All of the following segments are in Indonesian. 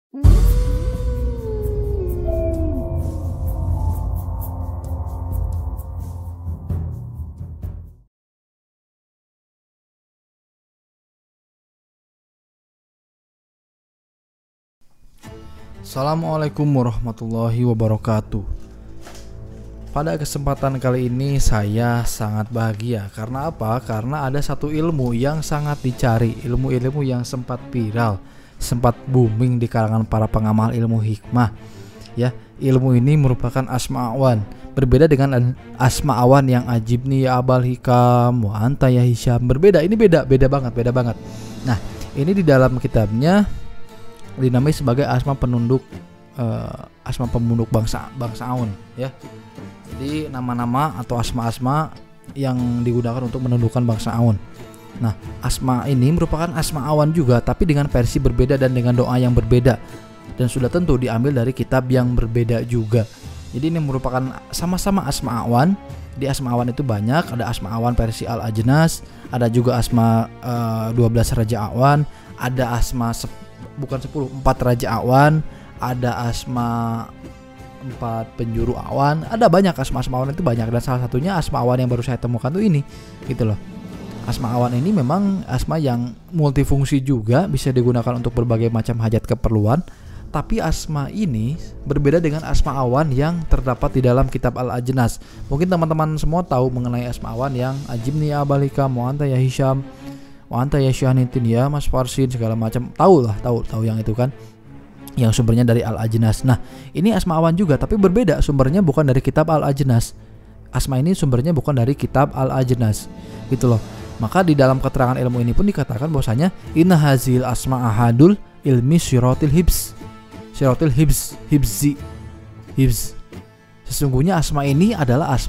Assalamualaikum warahmatullahi wabarakatuh. Pada kesempatan kali ini saya sangat bahagia. Karena apa? Karena ada satu ilmu yang sangat dicari, ilmu-ilmu yang sempat viral, sempat booming di kalangan para pengamal ilmu hikmah. Ya, ilmu ini merupakan asma awan. Berbeda dengan asma awan yang ajibni ya abal hikam, wa anta ya hisyam. Berbeda, ini beda banget. Nah, ini di dalam kitabnya dinamai sebagai asma penunduk bangsa aun, ya. Jadi nama-nama atau asma-asma yang digunakan untuk menundukkan bangsa aun. Nah, asma ini merupakan asma awan juga, tapi dengan versi berbeda dan dengan doa yang berbeda, dan sudah tentu diambil dari kitab yang berbeda juga. Jadi ini merupakan sama-sama asma awan. Di asma awan itu banyak, ada asma awan versi al-ajnas, ada juga asma 12 raja awan, ada asma 4 raja awan, ada asma 4 penjuru awan, ada banyak asma awan itu banyak, dan salah satunya asma awan yang baru saya temukan tuh ini, gitu loh. Asma awan ini memang asma yang multifungsi juga, bisa digunakan untuk berbagai macam hajat keperluan. Tapi asma ini berbeda dengan asma awan yang terdapat di dalam kitab Al-Ajnas. Mungkin teman-teman semua tahu mengenai asma awan yang ajibni ya abalika, wa anta ya hisyam, wa anta ya syahnitin ya mas farsin, segala macam. Tahu yang itu kan, yang sumbernya dari Al-Ajnas. Nah, ini asma awan juga, tapi berbeda, sumbernya bukan dari kitab Al-Ajnas. Asma ini sumbernya bukan dari kitab Al-Ajnas, gitu loh. Maka di dalam keterangan ilmu ini pun dikatakan bahwasanya inna hazil asma ahadul ilmi syiratil hibs. Sesungguhnya asma ini adalah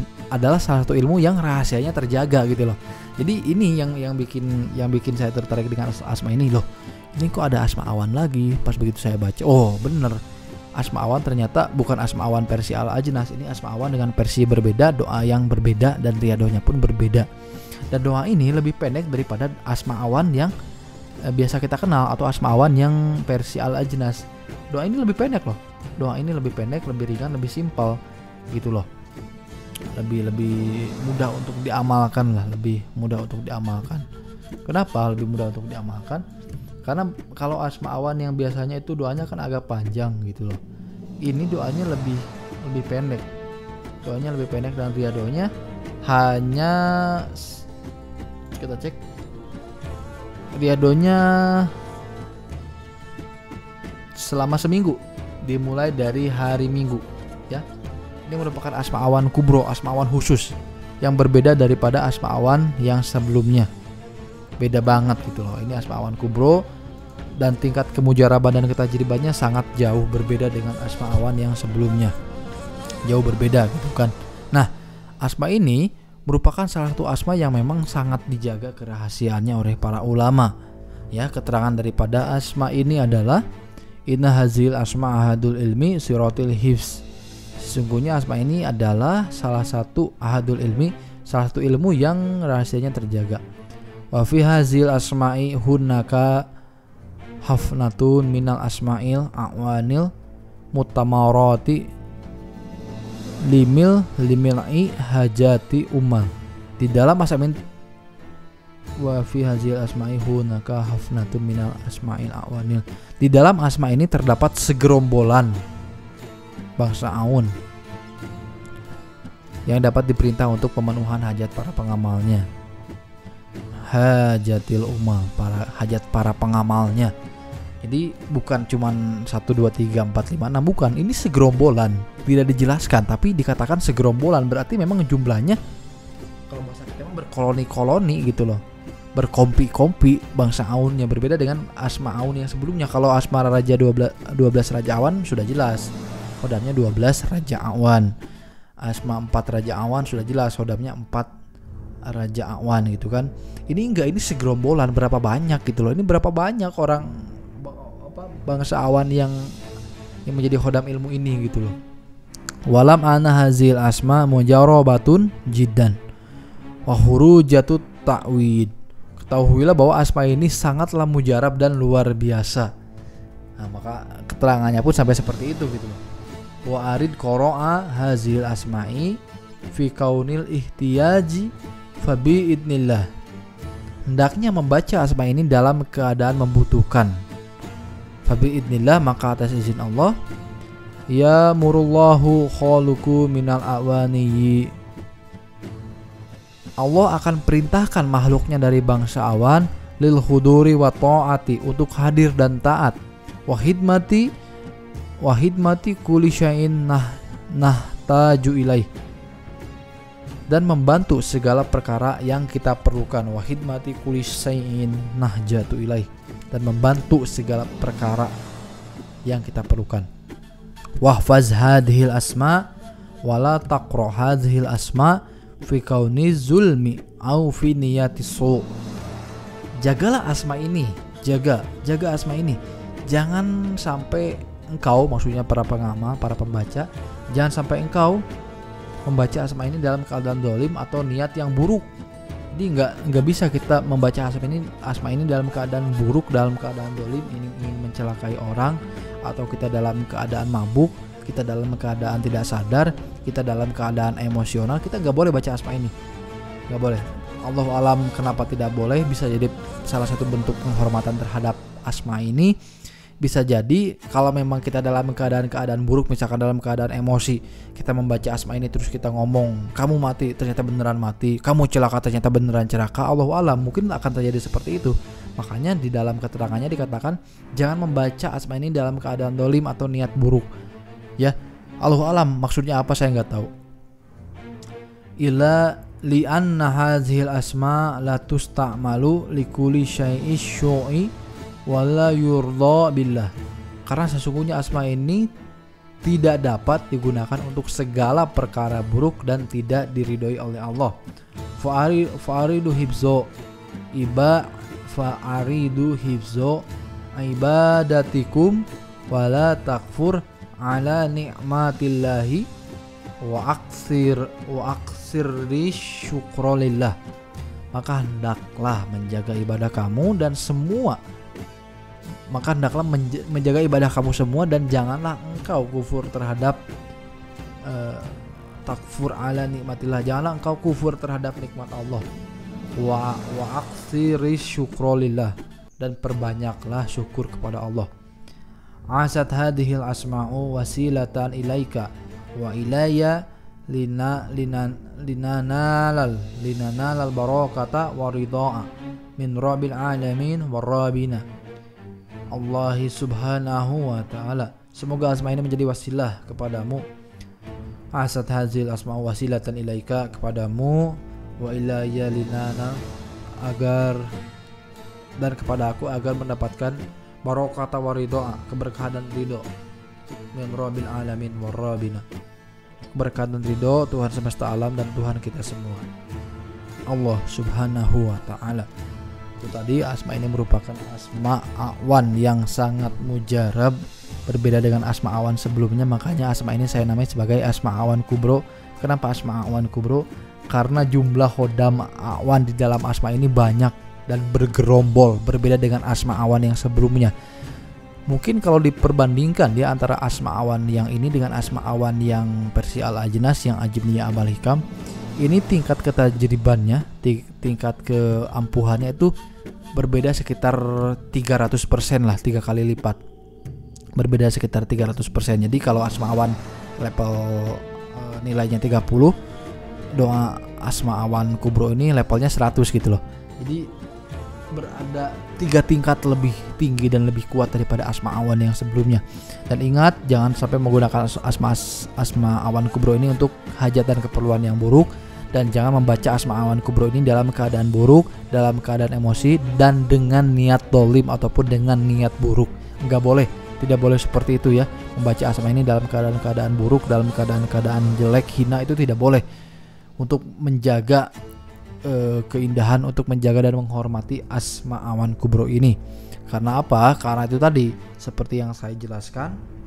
salah satu ilmu yang rahasianya terjaga, gitu loh. Jadi ini yang bikin saya tertarik dengan asma ini loh. Ini kok ada asma awan lagi? Pas begitu saya baca, oh bener, asma awan ternyata bukan asma awan versi al-ajnas. Ini asma awan dengan versi berbeda, doa yang berbeda, dan riadohnya pun berbeda. Dan doa ini lebih pendek daripada asma awan yang biasa kita kenal, atau asma awan yang versi al-ajnas. Doa ini lebih pendek loh. Doa ini lebih pendek, lebih ringan, lebih simpel, gitu loh. Lebih mudah untuk diamalkan lah, lebih mudah untuk diamalkan. Kenapa lebih mudah untuk diamalkan? Karena kalau asma awan yang biasanya itu doanya kan agak panjang, gitu loh. Ini doanya lebih pendek. Doanya lebih pendek, dan riadonya hanya, kita cek, riadonya selama seminggu, dimulai dari hari Minggu, ya. Ini merupakan asma awan kubro, asma awan khusus yang berbeda daripada asma awan yang sebelumnya. Beda banget, gitu loh. Ini asma awan kubro, dan tingkat kemujaraban dan ketajribannya sangat jauh berbeda dengan asma awan yang sebelumnya. Jauh berbeda, gitu kan. Nah, asma ini merupakan salah satu asma yang memang sangat dijaga kerahasiaannya oleh para ulama. Ya, keterangan daripada asma ini adalah inna hazil asma ahadul ilmi siratil hifz. Sesungguhnya asma ini adalah salah satu ahadul ilmi, salah satu ilmu yang rahasianya terjaga. Wa fi hazil asma'i hunaka hafnatun minal asma'il awanil mutamarati limil'i hajati ummal. Di dalam asma ini, wa fi hazil asma'i hunaka hafnatun minal asma'il awanil, di dalam asma ini terdapat segerombolan bangsa aun yang dapat diperintah untuk pemenuhan hajat para pengamalnya. Hajatil umal, hajat para pengamalnya. Jadi bukan cuman 1, 2, 3, 4, 5, 6, bukan. Ini segerombolan, tidak dijelaskan, tapi dikatakan segerombolan, berarti memang jumlahnya, kalau bahasa kita memang berkoloni-koloni, gitu loh. Berkompi-kompi bangsa aunnya, berbeda dengan asma aun yang sebelumnya. Kalau asma raja 12 raja awan sudah jelas, hodamnya 12 raja awan. Asma 4 raja awan sudah jelas, hodamnya 4 raja awan, gitu kan. Ini enggak, ini segerombolan, berapa banyak, gitu loh. Ini berapa banyak orang bangsa awan yang menjadi hodam ilmu ini, gitu loh. Walam ana hazil asma mujarobatun jiddan wa hurujatut ta'wid. Ketahuilah bahwa asma ini sangatlah mujarab dan luar biasa. Nah, maka keterangannya pun sampai seperti itu gitu. Wa arid qara'a hazil asma'i fi kaunil ihtiyaji fabi idnillah. Hendaknya membaca asma ini dalam keadaan membutuhkan. Fabi idnillah, maka atas izin Allah. Ya murullahu khuluku minal awaniyi. Allah akan perintahkan makhluknya dari bangsa awan lil huduri wa ta'ati, untuk hadir dan taat. Wahidmati kulli syai'in nahtaju ilaih, dan membantu segala perkara yang kita perlukan. Wahidmati kulli syai'in nahjatu ilaih, dan membantu segala perkara yang kita perlukan. Wahfaz hadhil asma wala taqra hadhil asma fi kauni zulmi au fi niyati su. Jagalah asma ini, jaga asma ini. Jangan sampai engkau, maksudnya para pengamal, para pembaca, jangan sampai engkau membaca asma ini dalam keadaan dolim atau niat yang buruk. Jadi nggak bisa kita membaca asma ini dalam keadaan buruk, dalam keadaan dolim, ingin mencelakai orang, atau kita dalam keadaan mabuk, kita dalam keadaan tidak sadar, kita dalam keadaan emosional. Kita nggak boleh baca asma ini, nggak boleh. Allahu alam kenapa tidak boleh. Bisa jadi salah satu bentuk penghormatan terhadap asma ini. Bisa jadi kalau memang kita dalam keadaan buruk, misalkan dalam keadaan emosi, kita membaca asma ini terus kita ngomong, kamu mati, ternyata beneran mati, kamu celaka, ternyata beneran celaka. Allahu alam, mungkin akan terjadi seperti itu. Makanya di dalam keterangannya dikatakan jangan membaca asma ini dalam keadaan dolim atau niat buruk. Ya, Allahu alam maksudnya apa saya nggak tahu. Illa li anna hadhil asma la tusta'malu likulli syai'is syu'i wala yurda billah. Karena sesungguhnya asma ini tidak dapat digunakan untuk segala perkara buruk dan tidak diridhoi oleh Allah. Fa'aridu hifzo ibadatikum wala takfur ala ni'matillahi wa aksir syukrolillah. Maka hendaklah menjaga ibadah kamu dan semua. Maka hendaklah menjaga ibadah kamu semua, dan janganlah engkau kufur terhadap takfur ala nikmatillah. Janganlah engkau kufur terhadap nikmat Allah. Wa aksiris syukrolillah, dan perbanyaklah syukur kepada Allah. Asat hadhil asma'u wasilatan ilaika wa ilayya linanalal barakata waridha'a min rabbil alamin warabina Allahi subhanahu wa ta'ala. Semoga asma ini menjadi wasilah kepadamu. Asat hazil asma'u wasilatan ilaika, kepadamu, wa ilayya linana, agar, dan kepada aku, agar mendapatkan barakata waridha'a, keberkahan dan ridho, min rabbil alamin warabina, keberkahan dan ridho Tuhan semesta alam dan Tuhan kita semua, Allah subhanahu wa ta'ala. Itu tadi asma ini merupakan asma awan yang sangat mujarab, berbeda dengan asma awan sebelumnya. Makanya asma ini saya namai sebagai asma awan kubro. Kenapa asma awan kubro? Karena jumlah hodam awan di dalam asma ini banyak dan bergerombol, berbeda dengan asma awan yang sebelumnya. Mungkin kalau diperbandingkan ya antara asma awan yang ini dengan asma awan yang versi al-ajnas, yang ajibniyah amal hikam, ini tingkat ketajribannya, tingkat keampuhannya itu berbeda sekitar 300% lah, 3 kali lipat. Berbeda sekitar 300%. Jadi kalau asma awan level nilainya 30, doa asma awan kubro ini levelnya 100 gitu loh. Jadi berada 3 tingkat lebih tinggi dan lebih kuat daripada asma awan yang sebelumnya. Dan ingat, jangan sampai menggunakan asma awan kubro ini untuk hajat dan keperluan yang buruk. Dan jangan membaca asma awan kubro ini dalam keadaan buruk, dalam keadaan emosi, dan dengan niat dolim ataupun dengan niat buruk. Enggak boleh, tidak boleh seperti itu ya. Membaca asma ini dalam keadaan buruk, dalam keadaan jelek, hina, itu tidak boleh. Untuk menjaga keindahan, untuk menjaga dan menghormati asma awan kubro ini. Karena apa? Karena itu tadi, seperti yang saya jelaskan,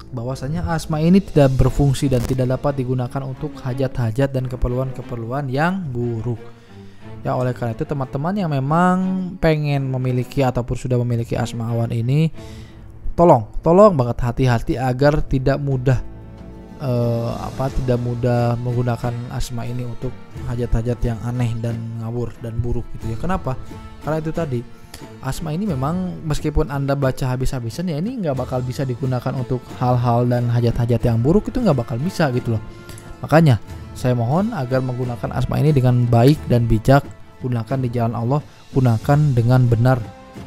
bahwasanya asma ini tidak berfungsi dan tidak dapat digunakan untuk hajat-hajat dan keperluan-keperluan yang buruk. Ya, oleh karena itu teman-teman yang memang pengen memiliki ataupun sudah memiliki asma awan ini, tolong banget hati-hati agar tidak mudah menggunakan asma ini untuk hajat-hajat yang aneh dan ngawur dan buruk gitu ya. Kenapa? Karena itu tadi, asma ini memang meskipun Anda baca habis-habisan ya, ini nggak bakal bisa digunakan untuk hal-hal dan hajat-hajat yang buruk, itu nggak bakal bisa gitu loh. Makanya saya mohon agar menggunakan asma ini dengan baik dan bijak, gunakan di jalan Allah, gunakan dengan benar,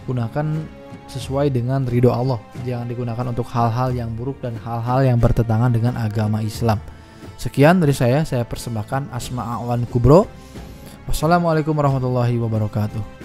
gunakan sesuai dengan ridho Allah. Jangan digunakan untuk hal-hal yang buruk dan hal-hal yang bertentangan dengan agama Islam. Sekian dari saya persembahkan Asma Awan Kubro. Wassalamualaikum warahmatullahi wabarakatuh.